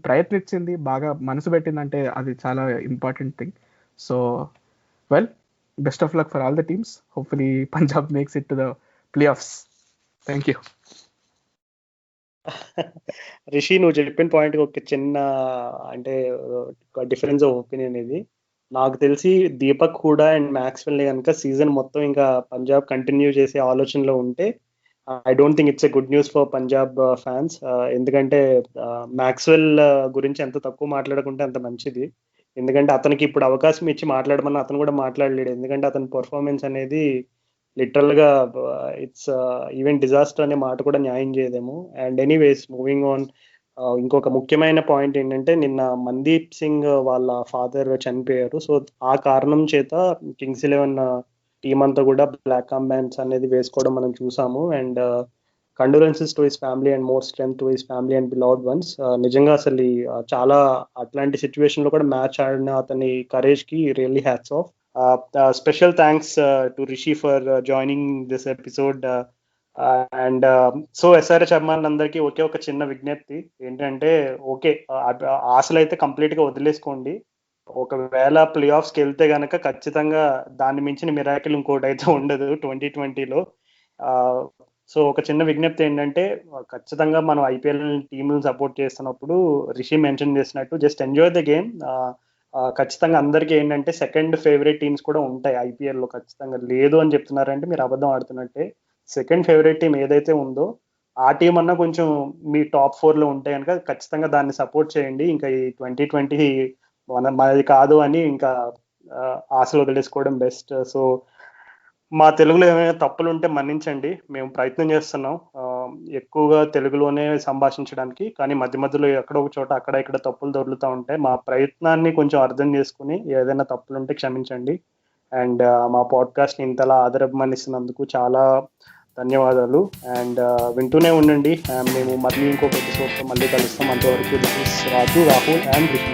ప్రయత్నించింది, బాగా మనసు పెట్టిందంటే అది చాలా important thing. So well, best of luck for all the teams. Hopefully Punjab makes it to the play offs. Thank you. Rishi, నువ్వు చెప్పిన పాయింట్ ఒక చిన్న అంటే డిఫరెన్స్ ఆఫ్ ఒపీనియన్ ఇది. నాకు తెలిసి దీపక్ హూడా అండ్ మ్యాక్స్వెల్ కనుక సీజన్ మొత్తం ఇంకా పంజాబ్ కంటిన్యూ చేసే ఆలోచనలో ఉంటే I don't think it's a good news for Punjab fans. ఎందుకంటే మ్యాక్స్వెల్ గురించి ఎంత తక్కువ మాట్లాడుకుంటే అంత మంచిది. ఎందుకంటే అతనికి ఇప్పుడు అవకాశం ఇచ్చి మాట్లాడమని అతను కూడా మాట్లాడలేడు. ఎందుకంటే అతని పర్ఫార్మెన్స్ అనేది లిటరల్గా ఇట్స్ ఈవెన్ డిజాస్టర్ అనే మాట కూడా న్యాయం చేయదేమో. అండ్ ఎనీవేస్, మూవింగ్ ఆన్, ఇంకొక ముఖ్యమైన పాయింట్ ఏంటంటే నిన్న మందీప్ సింగ్ వాళ్ళ ఫాదర్ చనిపోయారు. సో ఆ కారణం చేత కింగ్స్ 11 టీం అంతా కూడా బ్లాక్ ఆర్ంబ్యాండ్స్ అనేది వేసుకోవడం మనం చూసాము. And condolences to his family and more strength to his family and beloved once. నిజంగా అసలు చాలా అట్లాంటి సిచ్యువేషన్ లో కూడా మ్యాచ్ ఆడిన అతని కరేజ్ కి really hats off. Special thanks to Rishi for joining this episode. And so SRH అభిమానులందరికీ ఒక చిన్న విజ్ఞప్తి ఏంటంటే, ఓకే ఆశలు అయితే కంప్లీట్ గా వదిలేసుకోండి. ఒకవేళ ప్లే ఆఫ్స్కి వెళ్తే కనుక ఖచ్చితంగా దాన్ని మించిన మిరాకిల్ ఇంకోటి అయితే ఉండదు 2020లో. సో ఒక చిన్న విజ్ఞప్తి ఏంటంటే, ఖచ్చితంగా మనం ఐపీఎల్ టీంలను సపోర్ట్ చేస్తున్నప్పుడు రిషి మెన్షన్ చేసినట్టు జస్ట్ ఎంజాయ్ ద గేమ్. ఖచ్చితంగా అందరికీ ఏంటంటే సెకండ్ ఫేవరెట్ టీమ్స్ కూడా ఉంటాయి ఐపీఎల్లో. ఖచ్చితంగా లేదు అని చెప్తున్నారంటే మీరు అబద్ధం ఆడుతున్నట్టే. సెకండ్ ఫేవరెట్ టీం ఏదైతే ఉందో ఆ టీం అన్నా కొంచెం మీ టాప్ 4లో ఉంటే కనుక ఖచ్చితంగా దాన్ని సపోర్ట్ చేయండి. ఇంకా ఈ 2020 మనది కాదు అని ఇంకా ఆశలు వదిలేసుకోవడం బెస్ట్. సో మా తెలుగులో ఏమైనా తప్పులు ఉంటే మన్నించండి. మేము ప్రయత్నం చేస్తున్నాం ఎక్కువగా తెలుగులోనే సంభాషించడానికి, కానీ మధ్య మధ్యలో ఎక్కడో ఒక చోట అక్కడ ఇక్కడ తప్పులు దొరుకుతూ ఉంటాయి. మా ప్రయత్నాన్ని కొంచెం అర్థం చేసుకుని ఏదైనా తప్పులు ఉంటే క్షమించండి. అండ్ మా పాడ్కాస్ట్ని ఇంతలా ఆదరమనిస్తున్నందుకు చాలా ధన్యవాదాలు. అండ్ వింటూనే ఉండండి. మేము మళ్ళీ ఇంకొక ఎపిసోడ్తో మళ్ళీ కలుస్తాం. అంతవరకు this is Raju, Rahul and Rishi.